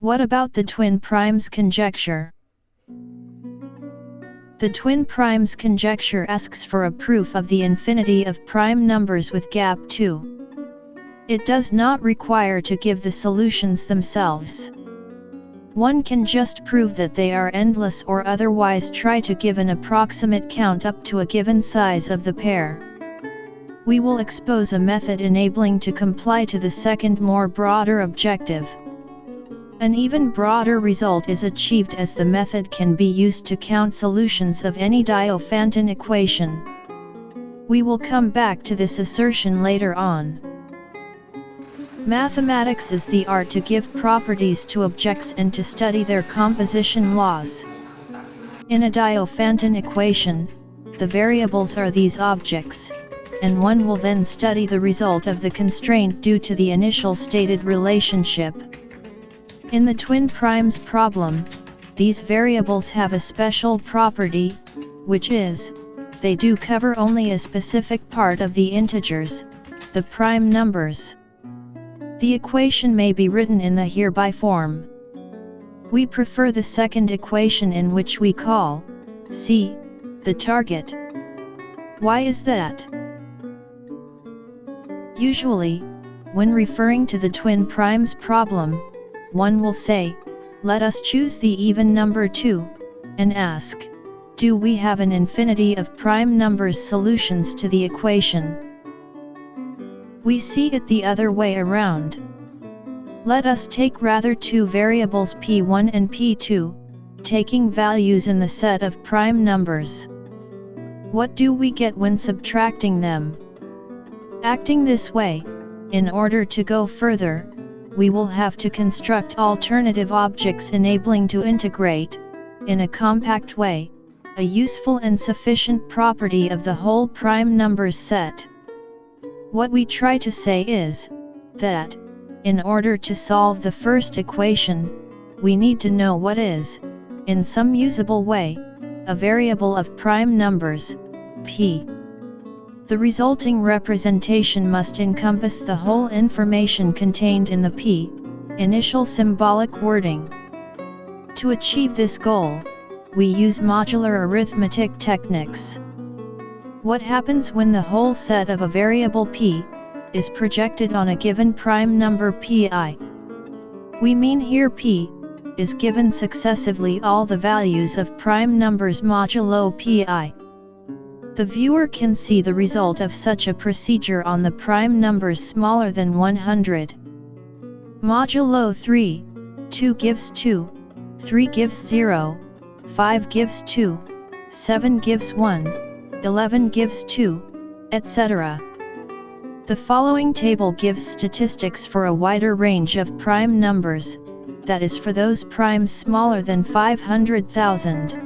What about the twin primes conjecture? The twin primes conjecture asks for a proof of the infinity of prime numbers with gap 2. It does not require to give the solutions themselves. One can just prove that they are endless or otherwise try to give an approximate count up to a given size of the pair. We will expose a method enabling to comply to the second more broader objective. An even broader result is achieved as the method can be used to count solutions of any Diophantine equation. We will come back to this assertion later on. Mathematics is the art to give properties to objects and to study their composition laws. In a Diophantine equation, the variables are these objects, and one will then study the result of the constraint due to the initial stated relationship. In the twin primes problem, these variables have a special property, which is, they do cover only a specific part of the integers, the prime numbers. The equation may be written in the hereby form. We prefer the second equation, in which we call C the target. Why is that? Usually, when referring to the twin primes problem, one will say, let us choose the even number 2, and ask, do we have an infinity of prime numbers solutions to the equation? We see it the other way around. Let us take rather two variables p1 and p2, taking values in the set of prime numbers. What do we get when subtracting them? Acting this way, in order to go further, we will have to construct alternative objects enabling to integrate, in a compact way, a useful and sufficient property of the whole prime numbers set. What we try to say is, that, in order to solve the first equation, we need to know what is, in some usable way, a variable of prime numbers, p. The resulting representation must encompass the whole information contained in the p, initial symbolic wording. To achieve this goal, we use modular arithmetic techniques. What happens when the whole set of a variable p is projected on a given prime number pi? We mean here p is given successively all the values of prime numbers modulo pi. The viewer can see the result of such a procedure on the prime numbers smaller than 100. Modulo 3, 2 gives 2, 3 gives 0, 5 gives 2, 7 gives 1, 11 gives 2, etc. The following table gives statistics for a wider range of prime numbers, that is for those primes smaller than 500,000.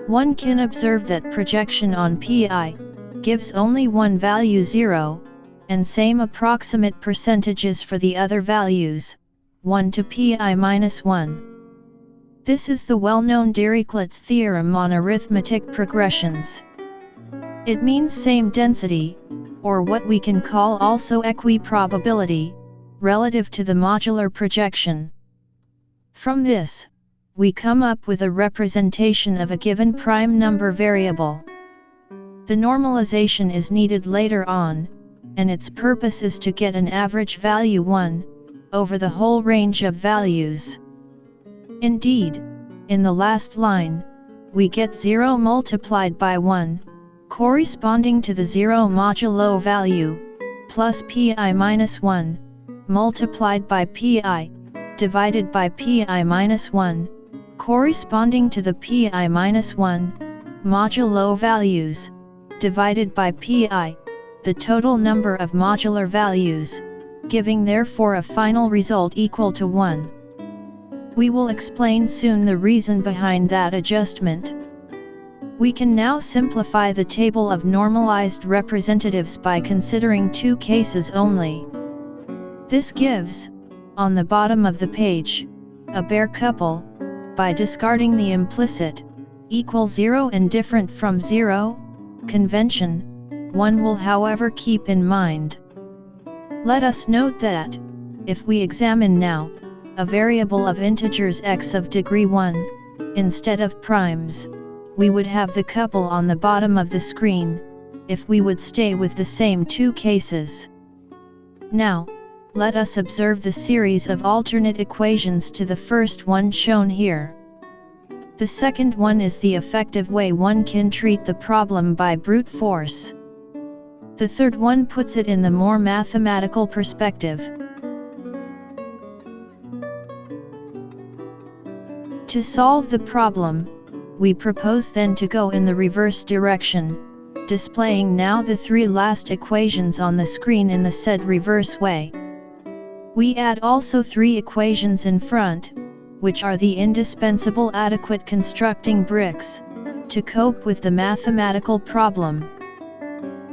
One can observe that projection on pi gives only one value 0, and same approximate percentages for the other values, 1 to pi minus 1. This is the well-known Dirichlet's theorem on arithmetic progressions. It means same density, or what we can call also equiprobability, relative to the modular projection. From this, we come up with a representation of a given prime number variable. The normalization is needed later on, and its purpose is to get an average value 1, over the whole range of values. Indeed, in the last line, we get 0 multiplied by 1, corresponding to the 0 modulo value, plus pi minus 1, multiplied by pi, divided by pi minus 1, corresponding to the pi minus 1, modulo values, divided by pi, the total number of modular values, giving therefore a final result equal to 1. We will explain soon the reason behind that adjustment. We can now simplify the table of normalized representatives by considering two cases only. This gives, on the bottom of the page, a bare couple, by discarding the implicit, equal 0 and different from 0, convention. One will however keep in mind. Let us note that, if we examine now, a variable of integers x of degree 1, instead of primes, we would have the couple on the bottom of the screen, if we would stay with the same two cases. Now, let us observe the series of alternate equations to the first one shown here. The second one is the effective way one can treat the problem by brute force. The third one puts it in the more mathematical perspective. To solve the problem, we propose then to go in the reverse direction, displaying now the three last equations on the screen in the said reverse way. We add also three equations in front, which are the indispensable adequate constructing bricks, to cope with the mathematical problem.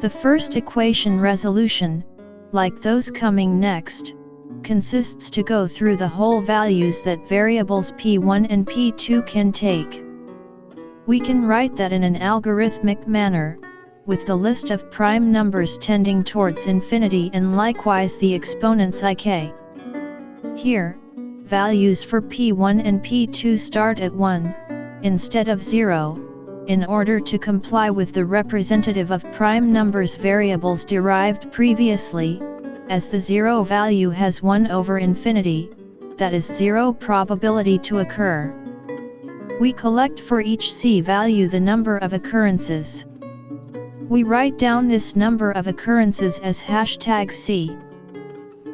The first equation resolution, like those coming next, consists to go through the whole values that variables p1 and p2 can take. We can write that in an algorithmic manner, with the list of prime numbers tending towards infinity and likewise the exponents ik. Here, values for p1 and p2 start at 1, instead of 0, in order to comply with the representative of prime numbers variables derived previously, as the 0 value has 1 over infinity, that is 0 probability to occur. We collect for each c value the number of occurrences. We write down this number of occurrences as #c.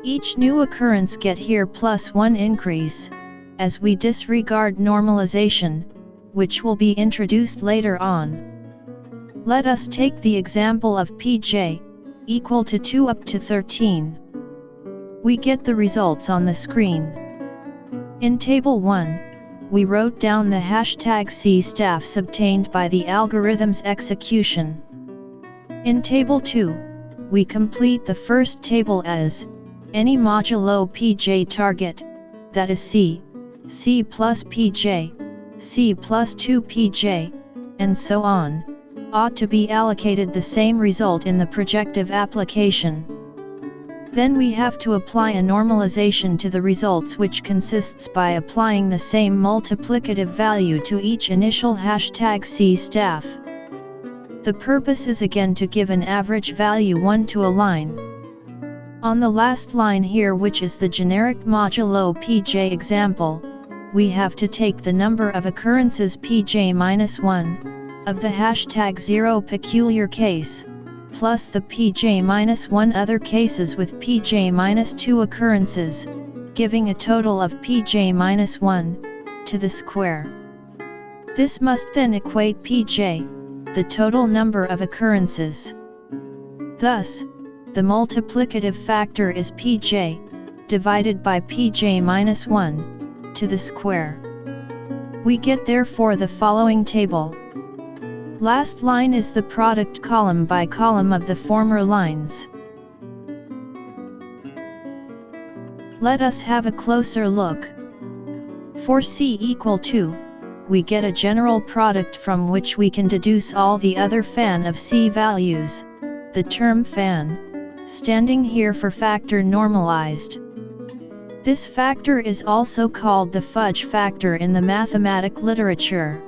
Each new occurrence get here plus 1 increase, as we disregard normalization, which will be introduced later on. Let us take the example of pj, equal to 2 up to 13. We get the results on the screen. In table 1, we wrote down the #c staffs obtained by the algorithm's execution. In table 2, we complete the first table as any modulo pj target, that is c, c plus pj, c plus 2 pj, and so on, ought to be allocated the same result in the projective application. Then we have to apply a normalization to the results, which consists by applying the same multiplicative value to each initial #c staff. The purpose is again to give an average value 1 to a line. On the last line here, which is the generic modulo pj example, we have to take the number of occurrences pj-1, of the #0 peculiar case, plus the pj-1 other cases with pj-2 occurrences, giving a total of pj-1, to the square. This must then equate pj, the total number of occurrences. Thus, the multiplicative factor is pj, divided by pj-1, to the square. We get therefore the following table. Last line is the product column by column of the former lines. Let us have a closer look. For c equal 2, we get a general product from which we can deduce all the other fan of c values, the term fan, standing here for factor normalized. This factor is also called the fudge factor in the mathematic literature.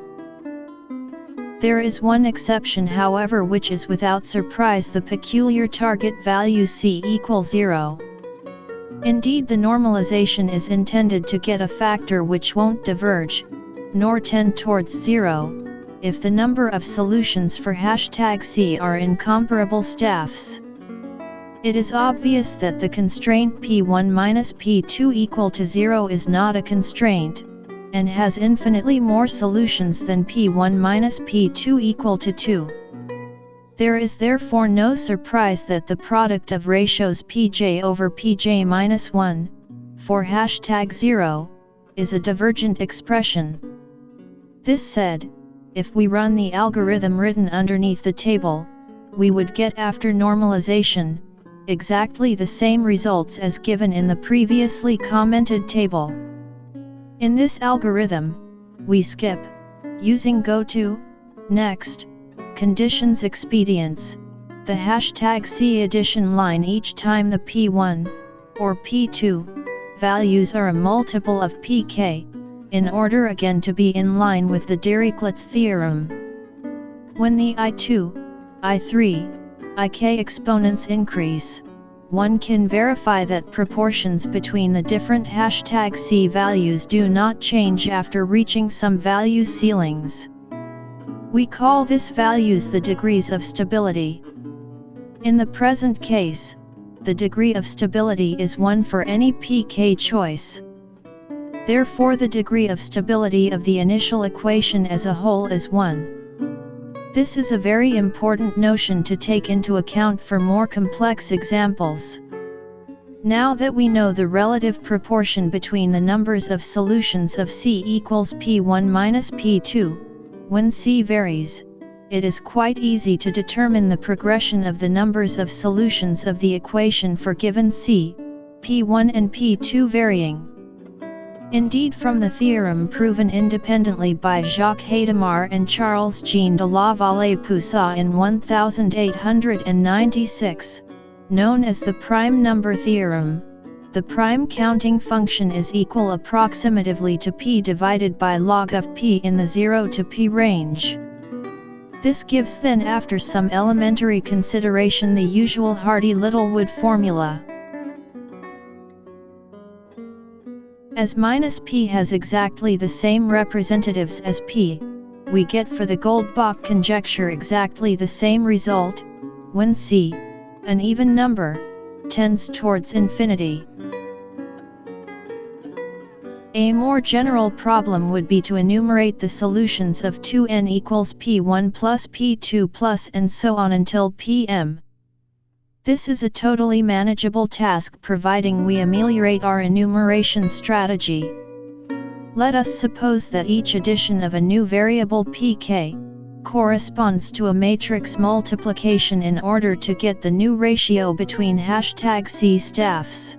There is one exception, however, which is without surprise the peculiar target value c equals 0. Indeed, the normalization is intended to get a factor which won't diverge, nor tend towards 0, if the number of solutions for #c are incomparable staffs. It is obvious that the constraint p1 minus p2 equal to 0 is not a constraint, and has infinitely more solutions than p1 minus p2 equal to 2. There is therefore no surprise that the product of ratios pj over pj-1, for #0, is a divergent expression. This said, if we run the algorithm written underneath the table, we would get after normalization, exactly the same results as given in the previously commented table. In this algorithm, we skip, using goto, next, conditions expedients, the #c addition line each time the p1, or p2, values are a multiple of pk, in order again to be in line with the Dirichlet's theorem. When the I2, I3, Ik exponents increase, one can verify that proportions between the different #c values do not change after reaching some value ceilings. We call this values the degrees of stability. In the present case, the degree of stability is 1 for any pk choice. Therefore the degree of stability of the initial equation as a whole is 1. This is a very important notion to take into account for more complex examples. Now that we know the relative proportion between the numbers of solutions of C equals P1 minus P2, when C varies, it is quite easy to determine the progression of the numbers of solutions of the equation for given C, P1 and P2 varying. Indeed, from the theorem proven independently by Jacques Hadamard and Charles-Jean de Laval-Poussin in 1896, known as the prime number theorem, the prime counting function is equal approximatively to p divided by log of p in the 0 to p range. This gives then, after some elementary consideration, the usual Hardy-Littlewood formula. As minus p has exactly the same representatives as p, we get for the Goldbach conjecture exactly the same result, when c, an even number, tends towards infinity. A more general problem would be to enumerate the solutions of 2n equals p1 plus p2 plus and so on until pm. This is a totally manageable task providing we ameliorate our enumeration strategy. Let us suppose that each addition of a new variable pk corresponds to a matrix multiplication in order to get the new ratio between #C staffs.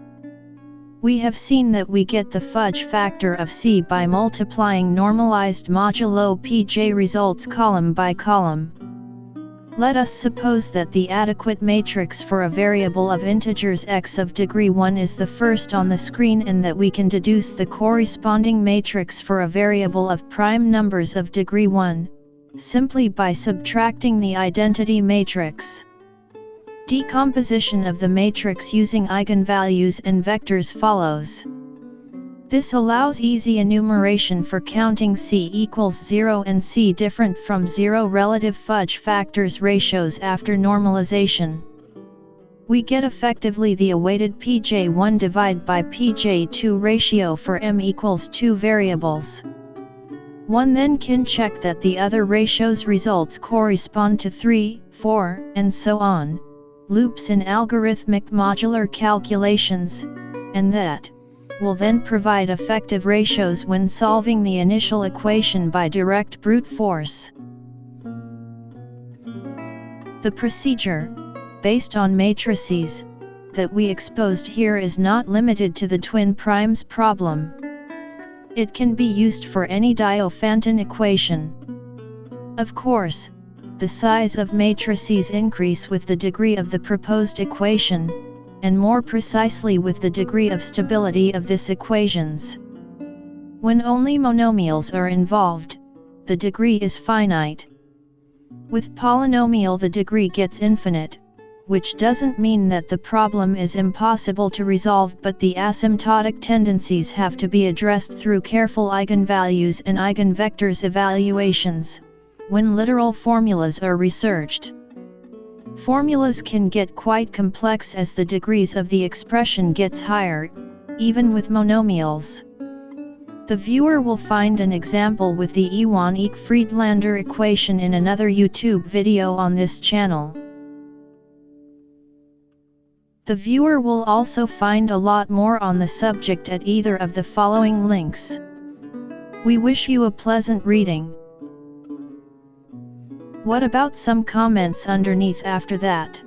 We have seen that we get the fudge factor of C by multiplying normalized modulo pj results column by column. Let us suppose that the adequate matrix for a variable of integers x of degree 1 is the first on the screen, and that we can deduce the corresponding matrix for a variable of prime numbers of degree 1, simply by subtracting the identity matrix. Decomposition of the matrix using eigenvalues and vectors follows. This allows easy enumeration for counting C equals 0 and C different from 0 relative fudge factors ratios after normalization. We get effectively the awaited Pj1 divided by Pj2 ratio for m equals 2 variables. One then can check that the other ratios results correspond to 3, 4, and so on, loops in algorithmic modular calculations, and that will then provide effective ratios when solving the initial equation by direct brute force. The procedure, based on matrices, that we exposed here is not limited to the twin primes problem. It can be used for any Diophantine equation. Of course, the size of matrices increase with the degree of the proposed equation, and more precisely with the degree of stability of this equations. When only monomials are involved, the degree is finite. With polynomial the degree gets infinite, which doesn't mean that the problem is impossible to resolve, but the asymptotic tendencies have to be addressed through careful eigenvalues and eigenvectors evaluations, when literal formulas are researched. Formulas can get quite complex as the degrees of the expression gets higher, even with monomials. The viewer will find an example with the Ewan-Eck-Friedlander equation in another YouTube video on this channel. The viewer will also find a lot more on the subject at either of the following links. We wish you a pleasant reading. What about some comments underneath after that?